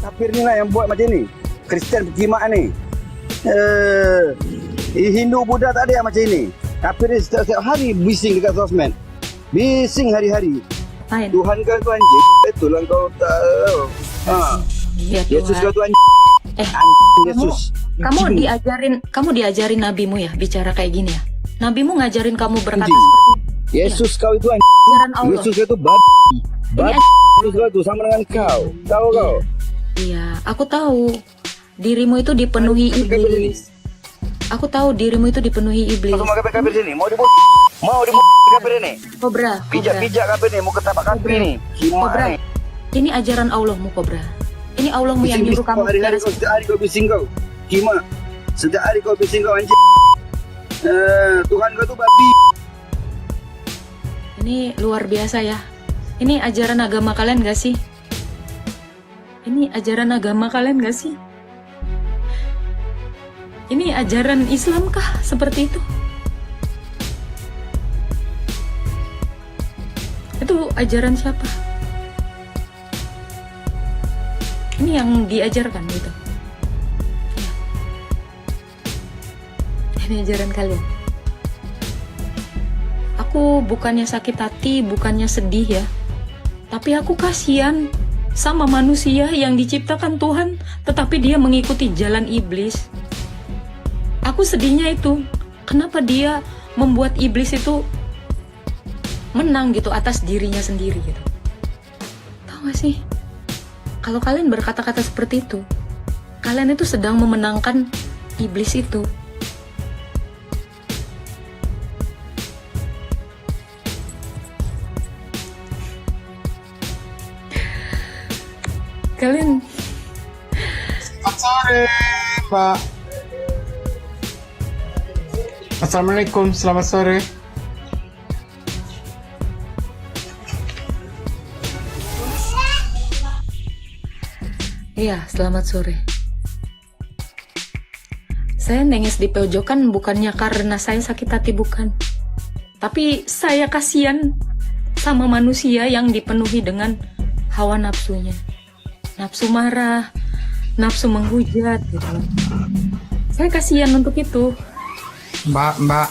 kafir ni lah yang buat macam ni. Kristian kimak ni. Hindu Buddha tak ada yang macam ini. Kafir ni setiap hari bising dekat sosmed. Bising hari-hari. Ain. Tuhan kau tu anjing. Itulah kau tahu. Ya Yesus kau Tuhan. tu anjing. Anjing Yesus. Kamu diajarin nabimu ya bicara kayak gini ya. Nabimu ngajarin kamu berkata Anjing. seperti Yesus kau itu anjing. ajaran Allah. Yesus kau tu babi. Babi. Yesus kau tu sama dengan kau. Tahu kau? Iya, aku tahu. Dirimu itu dipenuhi iblis. Aku tahu dirimu itu dipenuhi iblis. Kau semua kafir sini. Mau dibunuh. Mau dibunuh kafir ini. Kobra. Pijak-pijak kafir ni. Mau ketapak kafir ni. Kimak Kobra. ni. Ini ajaran Allahmu, Kobra. Ini Allahmu yang Bising nyuruh kamu hari-hari bicara kau. Setiap hari kau bising kau. Kimak. Setiap hari kau bising kau anjing. Tuhan kau tu babi. Ini luar biasa ya. Ini ajaran agama kalian gak sih? Ini ajaran agama kalian gak sih? Ini ajaran Islam kah seperti itu? Itu ajaran siapa? Ini yang diajarkan gitu. Ya. Ini ajaran kalian. Aku bukannya sakit hati, bukannya sedih ya. Tapi aku kasihan sama manusia yang diciptakan Tuhan, tetapi dia mengikuti jalan iblis. Aku sedihnya itu, kenapa dia membuat iblis itu menang gitu atas dirinya sendiri gitu. Tahu gak sih? Kalau kalian berkata-kata seperti itu, kalian itu sedang memenangkan iblis itu. Kalian Selamat sore, Pak. Assalamualaikum, selamat sore. Iya, selamat sore. Saya nangis di pojokan bukannya karena saya sakit hati, bukan. Tapi saya kasihan sama manusia yang dipenuhi dengan hawa nafsunya. Nafsu marah, nafsu menghujat gitu loh. Saya kasihan untuk itu. Mbak.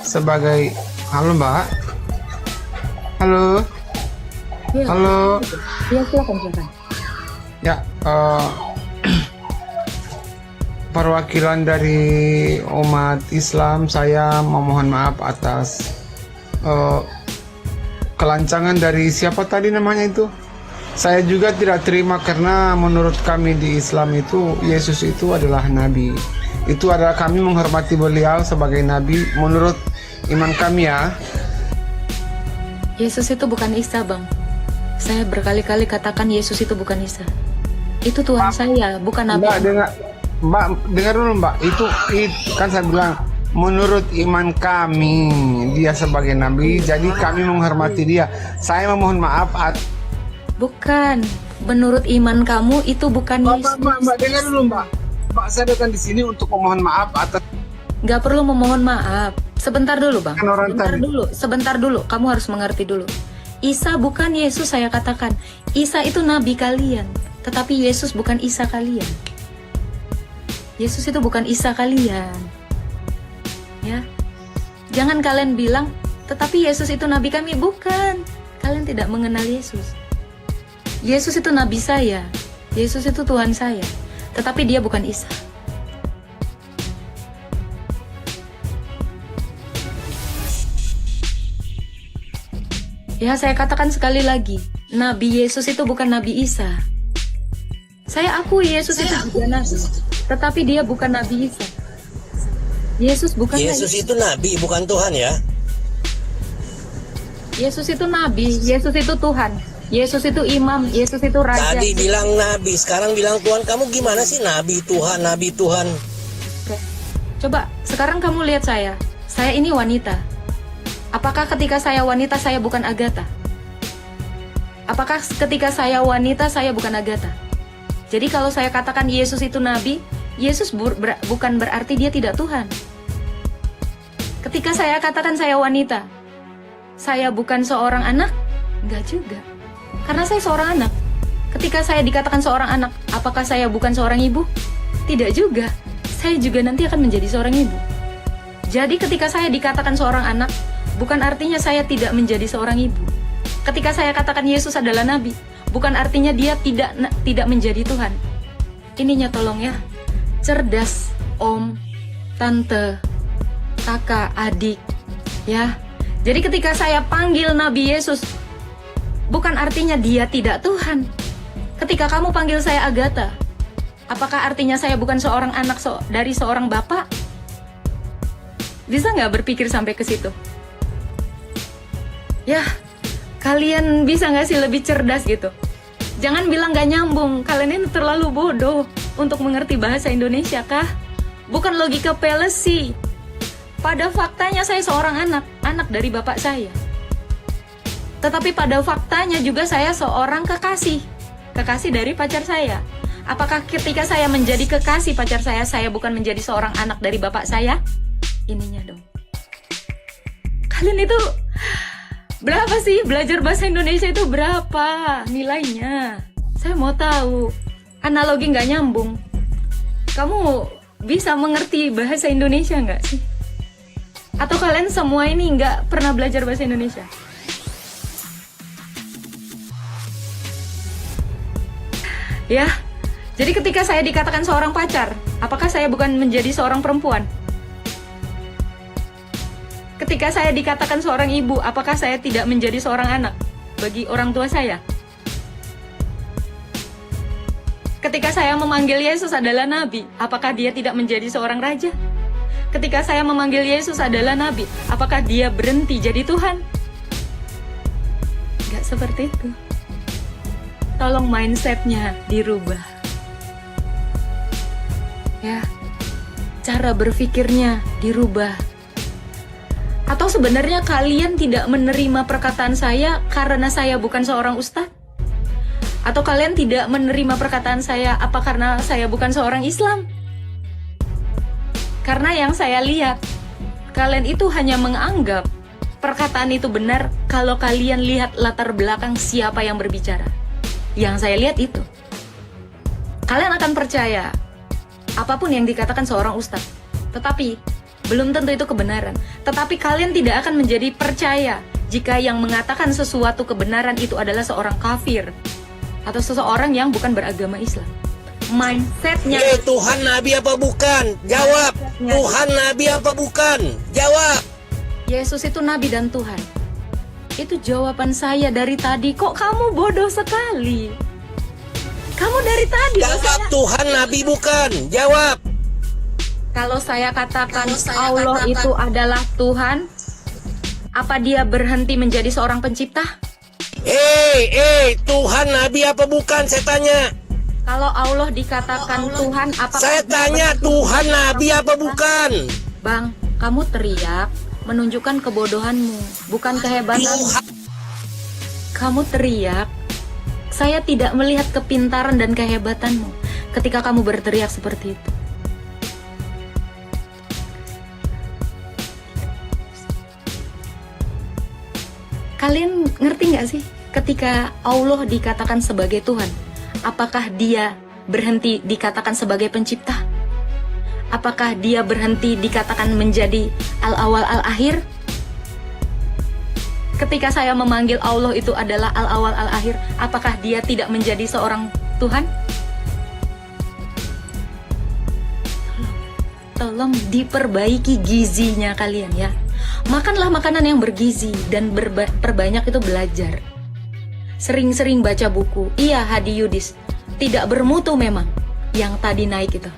Sebagai halo, Mbak. Halo. Ya, Halo. ya silakan. Ya, perwakilan dari umat Islam, saya memohon maaf atas kelancangan dari siapa tadi namanya itu. Saya juga tidak terima karena menurut kami di Islam itu Yesus itu adalah nabi. Itu adalah kami menghormati beliau sebagai nabi menurut iman kami ya. Yesus itu bukan Isa, Bang. Saya berkali-kali katakan Yesus itu bukan Isa. Itu Tuhan saya, bukan Nabi. Mbak, dengar dulu Mbak. Itu kan saya bilang menurut iman kami dia sebagai nabi, jadi kami menghormati dia. Saya memohon maaf Bukan. Menurut iman kamu itu bukan Yesus. Mbak, dengar dulu Mbak. Mbak, saya datang di sini untuk memohon maaf atas Gak perlu memohon maaf. Sebentar dulu, Bang. Kan orang tadi. Sebentar dulu. Kamu harus mengerti dulu. Isa bukan Yesus, saya katakan. Isa itu nabi kalian. Tetapi Yesus bukan Isa kalian. Yesus itu bukan Isa kalian. Ya. Jangan kalian bilang, tetapi Yesus itu nabi kami. Bukan. Kalian tidak mengenal Yesus. Yesus itu nabi saya. Yesus itu Tuhan saya. Tetapi dia bukan Isa. Ya, saya katakan sekali lagi, Nabi Yesus itu bukan Nabi Isa. Saya akui Yesus itu juga nabi, tetapi dia bukan Nabi Isa. Yesus bukan Yesus itu nabi, bukan Tuhan ya. Yesus itu nabi, Yesus itu Tuhan. Yesus itu imam, Yesus itu raja. Tadi bilang nabi, sekarang bilang Tuhan. Kamu gimana sih nabi Tuhan, nabi Tuhan? Oke. Coba sekarang kamu lihat saya. Saya ini wanita. Apakah ketika saya wanita saya bukan Agatha? Apakah ketika saya wanita saya bukan Agatha? Jadi kalau saya katakan Yesus itu nabi, Yesus bukan berarti dia tidak Tuhan. Ketika saya katakan saya wanita, saya bukan seorang anak? Enggak juga. Karena saya seorang anak. Ketika saya dikatakan seorang anak, apakah saya bukan seorang ibu? Tidak juga. Saya juga nanti akan menjadi seorang ibu. Jadi ketika saya dikatakan seorang anak, bukan artinya saya tidak menjadi seorang ibu. Ketika saya katakan Yesus adalah nabi, bukan artinya dia tidak menjadi Tuhan. Ininya tolong ya, cerdas, om, tante, kakak, adik, ya. Jadi ketika saya panggil Nabi Yesus, bukan artinya dia tidak Tuhan. Ketika kamu panggil saya Agatha, apakah artinya saya bukan seorang anak dari seorang bapak? Bisa nggak berpikir sampai ke situ? Ya, kalian bisa nggak sih lebih cerdas gitu? Jangan bilang nggak nyambung, kalian ini terlalu bodoh untuk mengerti bahasa Indonesia kah? Bukan logika pelesi. Pada faktanya saya seorang anak dari bapak saya. Tetapi pada faktanya juga saya seorang kekasih dari pacar saya. Apakah ketika saya menjadi kekasih pacar saya bukan menjadi seorang anak dari bapak saya? Ininya dong. Kalian itu berapa sih belajar bahasa Indonesia itu berapa nilainya? Saya mau tahu. Analogi nggak nyambung. Kamu bisa mengerti bahasa Indonesia nggak sih? Atau kalian semua ini nggak pernah belajar bahasa Indonesia? Ya, jadi ketika saya dikatakan seorang pacar, apakah saya bukan menjadi seorang perempuan? Ketika saya dikatakan seorang ibu, apakah saya tidak menjadi seorang anak bagi orang tua saya? Ketika saya memanggil Yesus adalah nabi, apakah dia tidak menjadi seorang raja? Ketika saya memanggil Yesus adalah nabi, apakah dia berhenti jadi Tuhan? Gak seperti itu. Tolong mindsetnya dirubah. Ya, cara berpikirnya dirubah. Atau sebenarnya kalian tidak menerima perkataan saya karena saya bukan seorang ustadz? Atau kalian tidak menerima perkataan saya apa karena saya bukan seorang Islam? Karena yang saya lihat, kalian itu hanya menganggap perkataan itu benar kalau kalian lihat latar belakang siapa yang berbicara. Yang saya lihat itu. Kalian akan percaya apapun yang dikatakan seorang ustadz. Tetapi belum tentu itu kebenaran. Tetapi kalian tidak akan menjadi percaya jika yang mengatakan sesuatu kebenaran itu adalah seorang kafir atau seseorang yang bukan beragama Islam. Mindsetnya. Tuhan nabi apa bukan? Jawab. Tuhan nabi apa bukan? Jawab. Yesus itu nabi dan Tuhan. Itu jawaban saya dari tadi. Kok kamu bodoh sekali? Kamu dari tadi. Jawab, Tuhan nabi bukan. Jawab. Kalau saya katakan Allah itu adalah Tuhan, apa dia berhenti menjadi seorang pencipta? Tuhan nabi apa bukan? Saya tanya. Kalau Allah dikatakan Tuhan, apakah Saya tanya, Tuhan nabi apa bukan? Bang, kamu teriak menunjukkan kebodohanmu, bukan kehebatanmu. Kamu teriak, saya tidak melihat kepintaran dan kehebatanmu ketika kamu berteriak seperti itu. Kalian ngerti nggak sih ketika Allah dikatakan sebagai Tuhan, apakah dia berhenti dikatakan sebagai pencipta? Apakah dia berhenti dikatakan menjadi al-awal al-akhir? Ketika saya memanggil Allah itu adalah al-awal al-akhir, apakah dia tidak menjadi seorang Tuhan? Tolong diperbaiki gizinya kalian ya. Makanlah makanan yang bergizi dan perbanyak itu belajar. Sering-sering baca buku. Iya, Hadi Yudis, tidak bermutu memang yang tadi naik itu.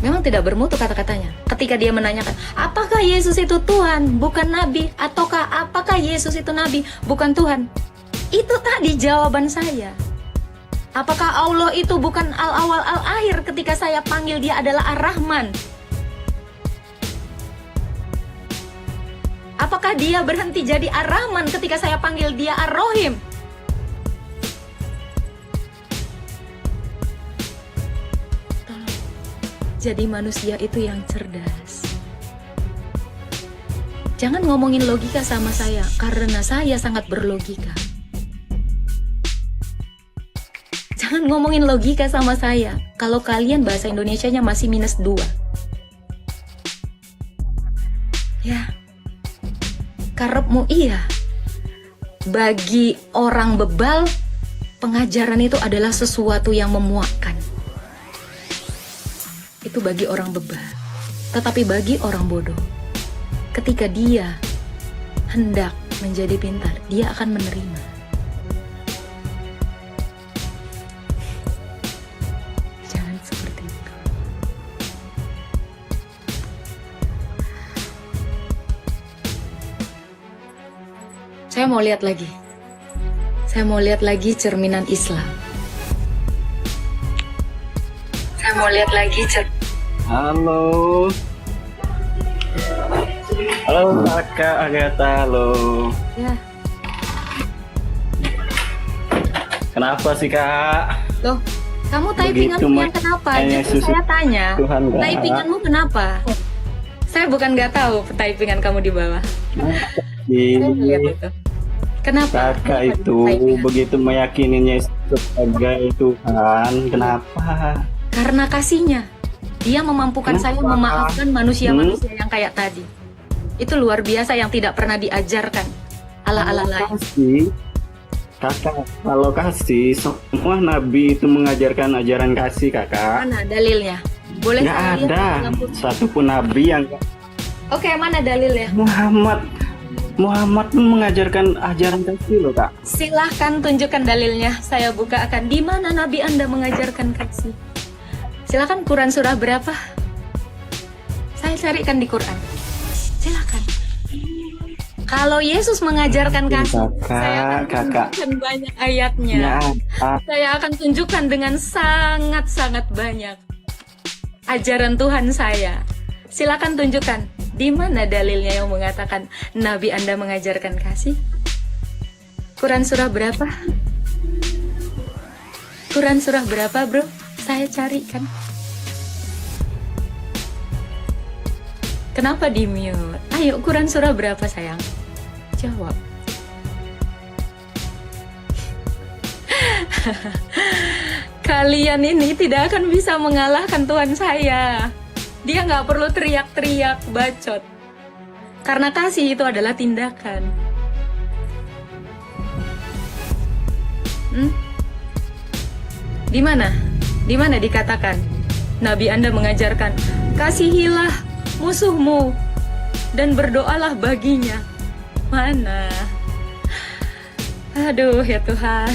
Memang tidak bermutu kata-katanya. Ketika dia menanyakan, apakah Yesus itu Tuhan, bukan Nabi? Ataukah apakah Yesus itu Nabi, bukan Tuhan? Itu tadi jawaban saya. Apakah Allah itu bukan al-awal al-akhir ketika saya panggil dia adalah Ar-Rahman? Apakah dia berhenti jadi Ar-Rahman ketika saya panggil dia Ar-Rohim? Jadi manusia itu yang cerdas. Jangan ngomongin logika sama saya, karena saya sangat berlogika. Jangan ngomongin logika sama saya. Kalau kalian bahasa Indonesianya masih -2. Ya, karepmu iya. Bagi orang bebal, pengajaran itu adalah sesuatu yang memuakkan. Itu bagi orang bebal. Tetapi bagi orang bodoh, ketika dia hendak menjadi pintar, dia akan menerima. Jangan seperti itu. Saya mau lihat lagi. Saya mau lihat lagi cerminan Islam. Saya mau lihat lagi Halo. Halo Kakak Agatha, halo. Ya, Kenapa sih Kak? loh, kamu typinganmu Begitu, yang kenapa? makanya Jadi saya tanya, Tuhan, Kak. typinganmu kenapa? Saya bukan nggak tahu typingan kamu di bawah. Saya lihat itu. Kenapa? Kakak Kenapa itu typingan? begitu meyakini Yesus sebagai Tuhan. Kenapa? Karena kasihnya. Dia memampukan saya Kenapa? memaafkan manusia-manusia yang kayak tadi. Itu luar biasa yang tidak pernah diajarkan. Ala-ala lain. Kasih, Kakak, kalau kasih, semua nabi itu mengajarkan ajaran kasih, Kakak. Mana dalilnya? Boleh Nggak saya lihat ada dalam buku? satupun nabi yang Oke, mana dalilnya? Muhammad pun mengajarkan ajaran kasih loh, Kak. Silahkan tunjukkan dalilnya. Saya buka akan di mana Nabi Anda mengajarkan kasih. Silahkan Quran surah berapa? Saya carikan di Quran. Silahkan. Kalau Yesus mengajarkan kasih, saya akan Kakak. tunjukkan banyak ayatnya. Ya, Saya akan tunjukkan dengan sangat-sangat banyak ajaran Tuhan saya. Silakan tunjukkan di mana dalilnya yang mengatakan Nabi Anda mengajarkan kasih. Quran surah berapa? Quran surah berapa, bro? Saya carikan. Kenapa di mute? Ayo, Quran surah berapa, sayang? Jawab. Kalian ini tidak akan bisa mengalahkan Tuhan saya. Dia nggak perlu teriak-teriak bacot. Karena kasih itu adalah tindakan. Di mana? Di mana dikatakan Nabi Anda mengajarkan kasihilah musuhmu dan berdoalah baginya? Mana? Aduh ya Tuhan.